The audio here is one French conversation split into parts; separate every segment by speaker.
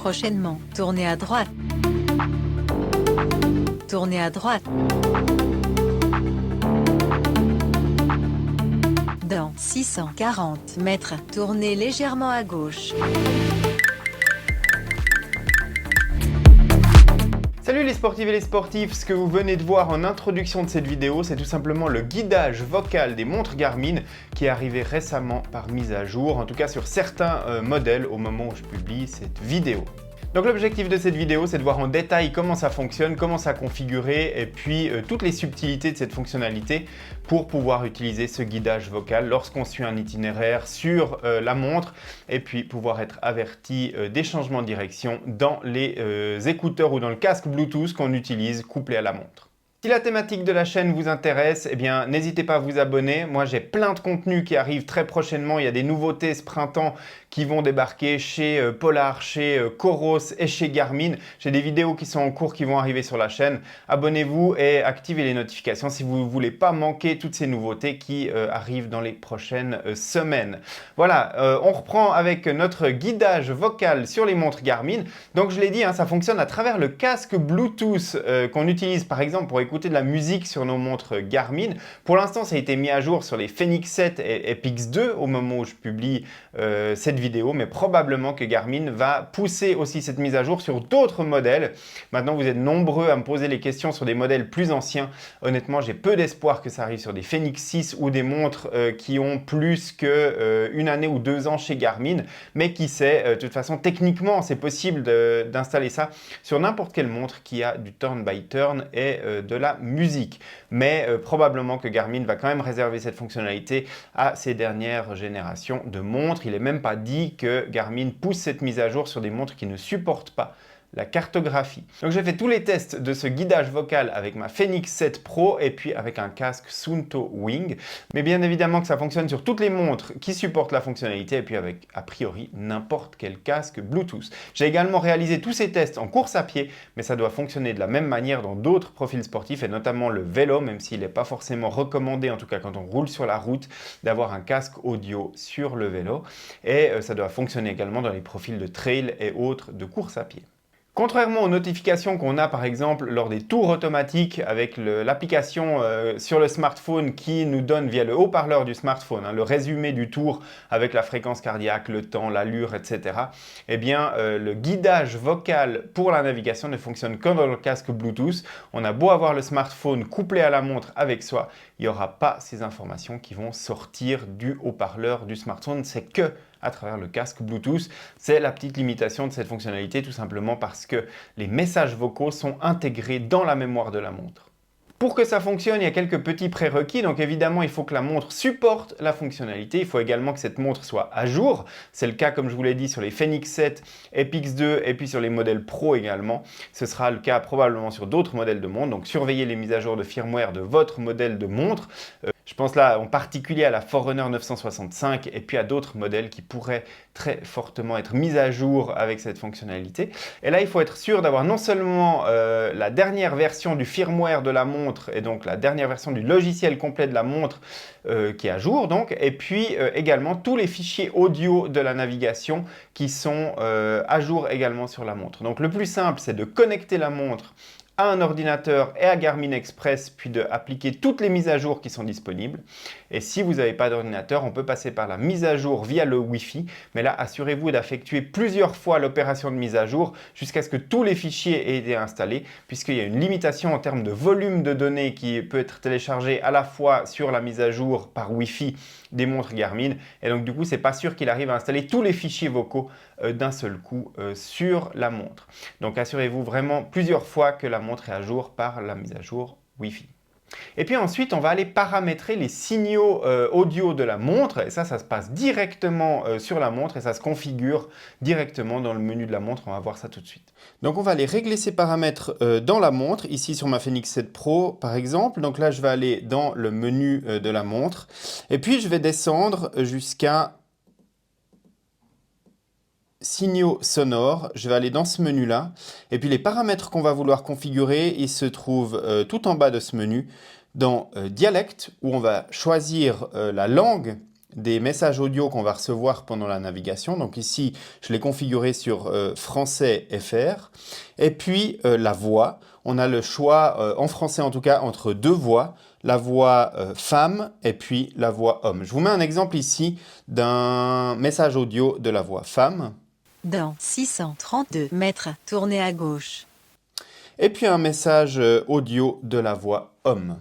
Speaker 1: prochainement. Tournez à droite. Tournez à droite. Dans 640 mètres, tournez légèrement à gauche.
Speaker 2: Salut les sportives et les sportifs, ce que vous venez de voir en introduction de cette vidéo, c'est tout simplement le guidage vocal des montres Garmin qui est arrivé récemment par mise à jour, en tout cas sur certains modèles au moment où je publie cette vidéo. Donc l'objectif de cette vidéo, c'est de voir en détail comment ça fonctionne, comment ça configurer et puis toutes les subtilités de cette fonctionnalité pour pouvoir utiliser ce guidage vocal lorsqu'on suit un itinéraire sur la montre et puis pouvoir être averti des changements de direction dans les écouteurs ou dans le casque Bluetooth qu'on utilise couplé à la montre. Si la thématique de la chaîne vous intéresse, eh bien n'hésitez pas à vous abonner. Moi j'ai plein de contenus qui arrivent très prochainement. Il y a des nouveautés ce printemps qui vont débarquer chez Polar, chez Coros et chez Garmin. J'ai des vidéos qui sont en cours qui vont arriver sur la chaîne. Abonnez-vous et activez les notifications si vous ne voulez pas manquer toutes ces nouveautés qui arrivent dans les prochaines semaines. Voilà, on reprend avec notre guidage vocal sur les montres Garmin. Donc je l'ai dit, hein, ça fonctionne à travers le casque Bluetooth qu'on utilise par exemple pour écouter de la musique sur nos montres Garmin. Pour l'instant, ça a été mis à jour sur les Fenix 7 et Pix 2 au moment où je publie cette vidéo, mais probablement que Garmin va pousser aussi cette mise à jour sur d'autres modèles. Maintenant, vous êtes nombreux à me poser les questions sur des modèles plus anciens. Honnêtement, j'ai peu d'espoir que ça arrive sur des Fenix 6 ou des montres qui ont plus qu'une année ou 2 ans chez Garmin, mais qui sait, de toute façon, techniquement, c'est possible d'installer ça sur n'importe quelle montre qui a du turn by turn et de la musique. Mais probablement que Garmin va quand même réserver cette fonctionnalité à ces dernières générations de montres. Il n'est même pas dit que Garmin pousse cette mise à jour sur des montres qui ne supportent pas la cartographie. Donc j'ai fait tous les tests de ce guidage vocal avec ma Fenix 7 Pro et puis avec un casque Suunto Wing. Mais bien évidemment que ça fonctionne sur toutes les montres qui supportent la fonctionnalité et puis avec a priori n'importe quel casque Bluetooth. J'ai également réalisé tous ces tests en course à pied, mais ça doit fonctionner de la même manière dans d'autres profils sportifs et notamment le vélo, même s'il n'est pas forcément recommandé, en tout cas quand on roule sur la route, d'avoir un casque audio sur le vélo. Et ça doit fonctionner également dans les profils de trail et autres de course à pied. Contrairement aux notifications qu'on a par exemple lors des tours automatiques avec l'application sur le smartphone qui nous donne via le haut-parleur du smartphone le résumé du tour avec la fréquence cardiaque, le temps, l'allure, etc. Eh bien, le guidage vocal pour la navigation ne fonctionne que dans le casque Bluetooth. On a beau avoir le smartphone couplé à la montre avec soi, il n'y aura pas ces informations qui vont sortir du haut-parleur du smartphone. C'est que à travers le casque Bluetooth. C'est la petite limitation de cette fonctionnalité tout simplement parce que les messages vocaux sont intégrés dans la mémoire de la montre. Pour que ça fonctionne, il y a quelques petits prérequis. Donc évidemment, il faut que la montre supporte la fonctionnalité. Il faut également que cette montre soit à jour. C'est le cas, comme je vous l'ai dit, sur les Fenix 7 et Pix 2 et puis sur les modèles Pro également. Ce sera le cas probablement sur d'autres modèles de montre. Donc surveillez les mises à jour de firmware de votre modèle de montre. Je pense là en particulier à la Forerunner 965 et puis à d'autres modèles qui pourraient très fortement être mis à jour avec cette fonctionnalité. Et là, il faut être sûr d'avoir non seulement la dernière version du firmware de la montre et donc la dernière version du logiciel complet de la montre qui est à jour donc, et puis également tous les fichiers audio de la navigation qui sont à jour également sur la montre. Donc le plus simple, c'est de connecter la montre à un ordinateur et à Garmin Express, puis d'appliquer toutes les mises à jour qui sont disponibles. Et si vous n'avez pas d'ordinateur, on peut passer par la mise à jour via le Wi-Fi. Mais là, assurez-vous d'effectuer plusieurs fois l'opération de mise à jour jusqu'à ce que tous les fichiers aient été installés, puisqu'il y a une limitation en termes de volume de données qui peut être téléchargé à la fois sur la mise à jour par Wi-Fi des montres Garmin. Et donc du coup, c'est pas sûr qu'il arrive à installer tous les fichiers vocaux d'un seul coup sur la montre. Donc assurez-vous vraiment plusieurs fois que la montre est à jour par la mise à jour Wi-Fi. Et puis ensuite, on va aller paramétrer les signaux audio de la montre. Et ça se passe directement sur la montre et ça se configure directement dans le menu de la montre. On va voir ça tout de suite. Donc on va aller régler ces paramètres dans la montre, ici sur ma Fenix 7 Pro par exemple. Donc là, je vais aller dans le menu de la montre. Et puis, je vais descendre jusqu'à signaux sonores, je vais aller dans ce menu-là, et puis les paramètres qu'on va vouloir configurer, ils se trouvent tout en bas de ce menu, dans dialecte, où on va choisir la langue des messages audio qu'on va recevoir pendant la navigation. Donc ici, je l'ai configuré sur français FR. Et puis la voix. On a le choix, en français en tout cas, entre deux voix. La voix femme et puis la voix homme. Je vous mets un exemple ici d'un message audio de la voix femme.
Speaker 1: Dans 632 mètres, tournez à gauche.
Speaker 2: Et puis un message audio de la voix homme.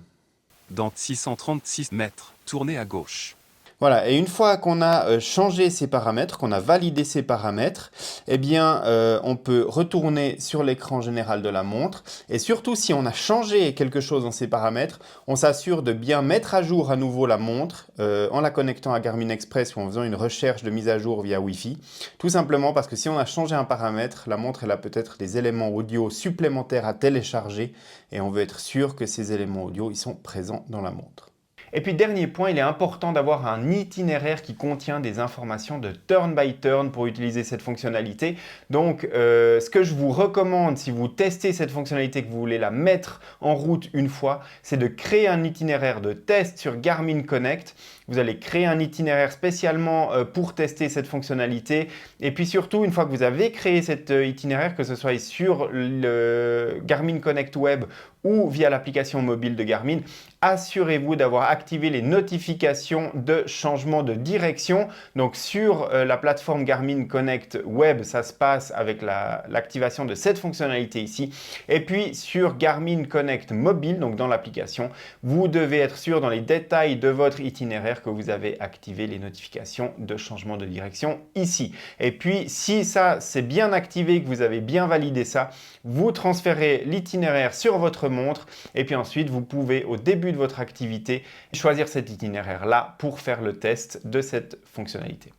Speaker 3: Dans 636 mètres, tournez à gauche.
Speaker 2: Voilà, et une fois qu'on a changé ces paramètres, qu'on a validé ces paramètres, eh bien, on peut retourner sur l'écran général de la montre. Et surtout, si on a changé quelque chose dans ces paramètres, on s'assure de bien mettre à jour à nouveau la montre en la connectant à Garmin Express ou en faisant une recherche de mise à jour via Wi-Fi. Tout simplement parce que si on a changé un paramètre, la montre elle a peut-être des éléments audio supplémentaires à télécharger et on veut être sûr que ces éléments audio ils sont présents dans la montre. Et puis dernier point, il est important d'avoir un itinéraire qui contient des informations de turn by turn pour utiliser cette fonctionnalité. Donc ce que je vous recommande si vous testez cette fonctionnalité, que vous voulez la mettre en route une fois, c'est de créer un itinéraire de test sur Garmin Connect. Vous allez créer un itinéraire spécialement pour tester cette fonctionnalité. Et puis surtout, une fois que vous avez créé cet itinéraire, que ce soit sur le Garmin Connect Web ou via l'application mobile de Garmin, assurez-vous d'avoir activé les notifications de changement de direction. Donc sur la plateforme Garmin Connect Web, ça se passe avec l'activation de cette fonctionnalité ici. Et puis sur Garmin Connect Mobile, donc dans l'application, vous devez être sûr dans les détails de votre itinéraire que vous avez activé les notifications de changement de direction ici. Et puis si ça c'est bien activé, que vous avez bien validé ça, vous transférez l'itinéraire sur votre montre et puis ensuite vous pouvez au début de votre activité choisir cet itinéraire là pour faire le test de cette fonctionnalité.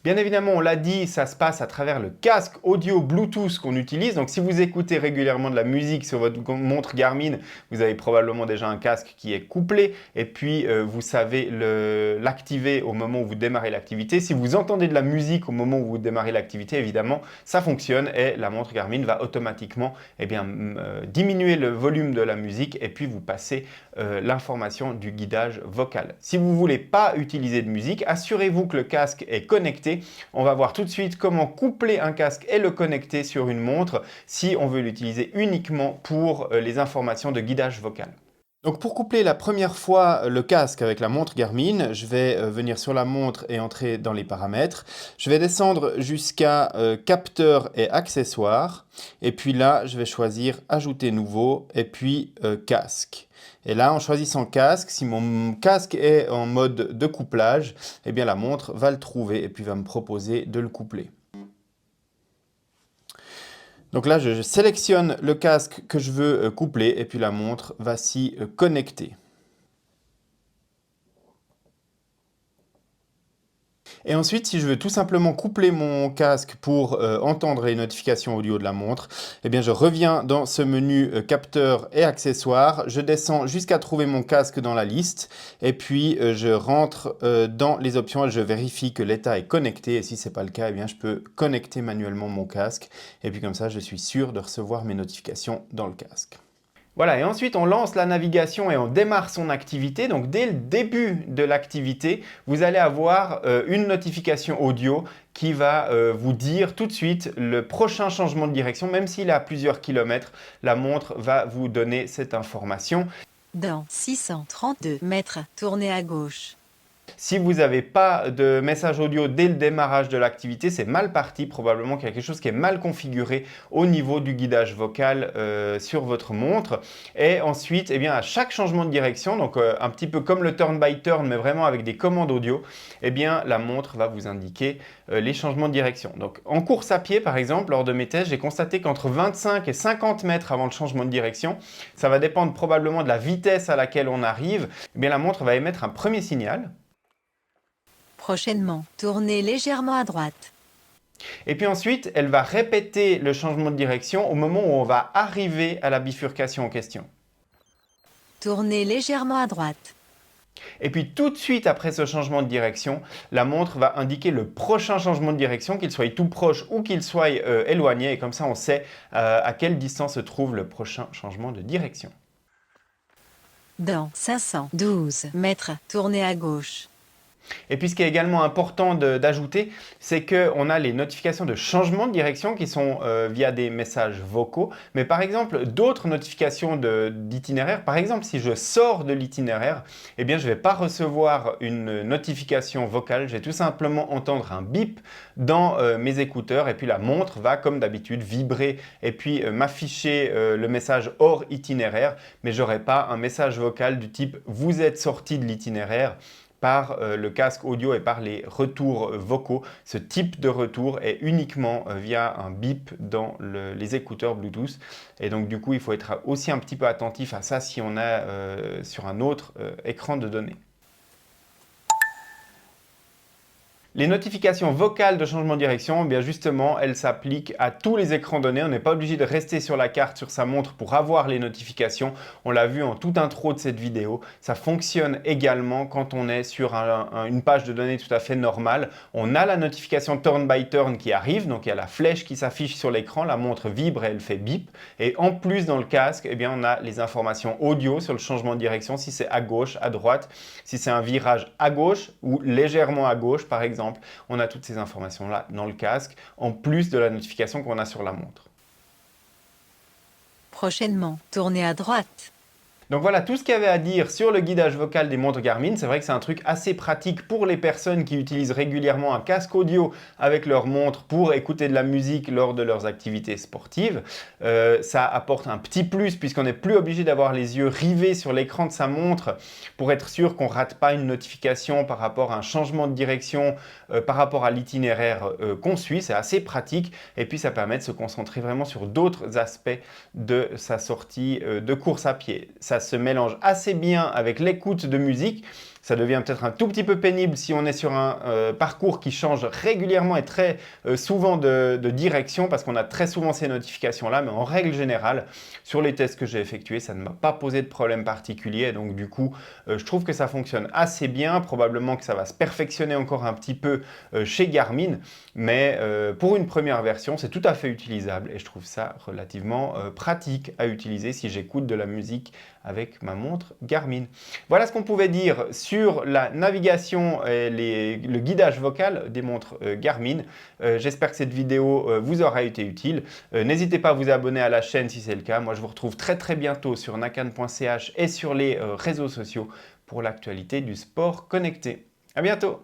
Speaker 2: Bien évidemment, on l'a dit, ça se passe à travers le casque audio Bluetooth qu'on utilise. Donc si vous écoutez régulièrement de la musique sur votre montre Garmin, vous avez probablement déjà un casque qui est couplé et puis vous savez l'activer au moment où vous démarrez l'activité. Si vous entendez de la musique au moment où vous démarrez l'activité, évidemment, ça fonctionne et la montre Garmin va automatiquement diminuer le volume de la musique et puis vous passer l'information du guidage vocal. Si vous ne voulez pas utiliser de musique, assurez-vous que le casque est connecté. On va voir tout de suite comment coupler un casque et le connecter sur une montre si on veut l'utiliser uniquement pour les informations de guidage vocal. Donc pour coupler la première fois le casque avec la montre Garmin, je vais venir sur la montre et entrer dans les paramètres. Je vais descendre jusqu'à capteur et accessoires. Et puis là, je vais choisir ajouter nouveau et puis casque. Et là, en choisissant casque, si mon casque est en mode de couplage, eh bien la montre va le trouver et puis va me proposer de le coupler. Donc là, je sélectionne le casque que je veux coupler et puis la montre va s'y connecter. Et ensuite, si je veux tout simplement coupler mon casque pour entendre les notifications audio de la montre, eh bien je reviens dans ce menu capteur et accessoires, je descends jusqu'à trouver mon casque dans la liste et puis je rentre dans les options et je vérifie que l'état est connecté et si ce n'est pas le cas, eh bien je peux connecter manuellement mon casque et puis comme ça je suis sûr de recevoir mes notifications dans le casque. Voilà, et ensuite on lance la navigation et on démarre son activité. Donc dès le début de l'activité, vous allez avoir une notification audio qui va vous dire tout de suite le prochain changement de direction. Même s'il est à plusieurs kilomètres, la montre va vous donner cette information.
Speaker 1: Dans 632 mètres, tournez à gauche.
Speaker 2: Si vous n'avez pas de message audio dès le démarrage de l'activité, c'est mal parti. Probablement qu'il y a quelque chose qui est mal configuré au niveau du guidage vocal sur votre montre. Et ensuite, eh bien, à chaque changement de direction, donc un petit peu comme le turn by turn, mais vraiment avec des commandes audio, eh bien, la montre va vous indiquer les changements de direction. Donc, en course à pied, par exemple, lors de mes tests, j'ai constaté qu'entre 25 et 50 mètres avant le changement de direction, ça va dépendre probablement de la vitesse à laquelle on arrive, eh bien, la montre va émettre un premier signal.
Speaker 1: Prochainement, tournez légèrement à droite.
Speaker 2: Et puis ensuite, elle va répéter le changement de direction au moment où on va arriver à la bifurcation en question.
Speaker 1: Tournez légèrement à droite.
Speaker 2: Et puis tout de suite après ce changement de direction, la montre va indiquer le prochain changement de direction, qu'il soit tout proche ou qu'il soit éloigné. Et comme ça, on sait à quelle distance se trouve le prochain changement de direction.
Speaker 1: Dans 512 mètres, tournez à gauche.
Speaker 2: Et puis ce qui est également important d'ajouter, c'est qu'on a les notifications de changement de direction qui sont via des messages vocaux. Mais par exemple, d'autres notifications d'itinéraire, par exemple si je sors de l'itinéraire, eh bien je ne vais pas recevoir une notification vocale, je vais tout simplement entendre un bip dans mes écouteurs et puis la montre va comme d'habitude vibrer et puis m'afficher le message hors itinéraire, mais je n'aurai pas un message vocal du type « vous êtes sorti de l'itinéraire » par le casque audio et par les retours vocaux. Ce type de retour est uniquement via un bip dans les écouteurs Bluetooth. Et donc du coup, il faut être aussi un petit peu attentif à ça si on est sur un autre écran de données. Les notifications vocales de changement de direction, eh bien justement, elles s'appliquent à tous les écrans donnés. On n'est pas obligé de rester sur la carte, sur sa montre pour avoir les notifications. On l'a vu en toute intro de cette vidéo. Ça fonctionne également quand on est sur une page de données tout à fait normale. On a la notification Turn by Turn qui arrive, donc il y a la flèche qui s'affiche sur l'écran, la montre vibre et elle fait bip. Et en plus, dans le casque, eh bien, on a les informations audio sur le changement de direction, si c'est à gauche, à droite, si c'est un virage à gauche ou légèrement à gauche, par exemple. On a toutes ces informations-là dans le casque, en plus de la notification qu'on a sur la montre.
Speaker 1: Prochainement, tournez à droite.
Speaker 2: Donc voilà tout ce qu'il y avait à dire sur le guidage vocal des montres Garmin. C'est vrai que c'est un truc assez pratique pour les personnes qui utilisent régulièrement un casque audio avec leur montre pour écouter de la musique lors de leurs activités sportives. Ça apporte un petit plus puisqu'on n'est plus obligé d'avoir les yeux rivés sur l'écran de sa montre pour être sûr qu'on ne rate pas une notification par rapport à un changement de direction, par rapport à l'itinéraire qu'on suit. C'est assez pratique et puis ça permet de se concentrer vraiment sur d'autres aspects de sa sortie de course à pied. Ça se mélange assez bien avec l'écoute de musique. Ça devient peut-être un tout petit peu pénible si on est sur un parcours qui change régulièrement et très souvent de direction parce qu'on a très souvent ces notifications-là. Mais en règle générale, sur les tests que j'ai effectués, ça ne m'a pas posé de problème particulier. Donc du coup, je trouve que ça fonctionne assez bien. Probablement que ça va se perfectionner encore un petit peu chez Garmin. Mais pour une première version, c'est tout à fait utilisable. Et je trouve ça relativement pratique à utiliser si j'écoute de la musique avec ma montre Garmin. Voilà ce qu'on pouvait dire sur la navigation et le guidage vocal des montres Garmin. J'espère que cette vidéo vous aura été utile. N'hésitez pas à vous abonner à la chaîne si c'est le cas. Moi, je vous retrouve très bientôt sur nakan.ch et sur les réseaux sociaux pour l'actualité du sport connecté. À bientôt!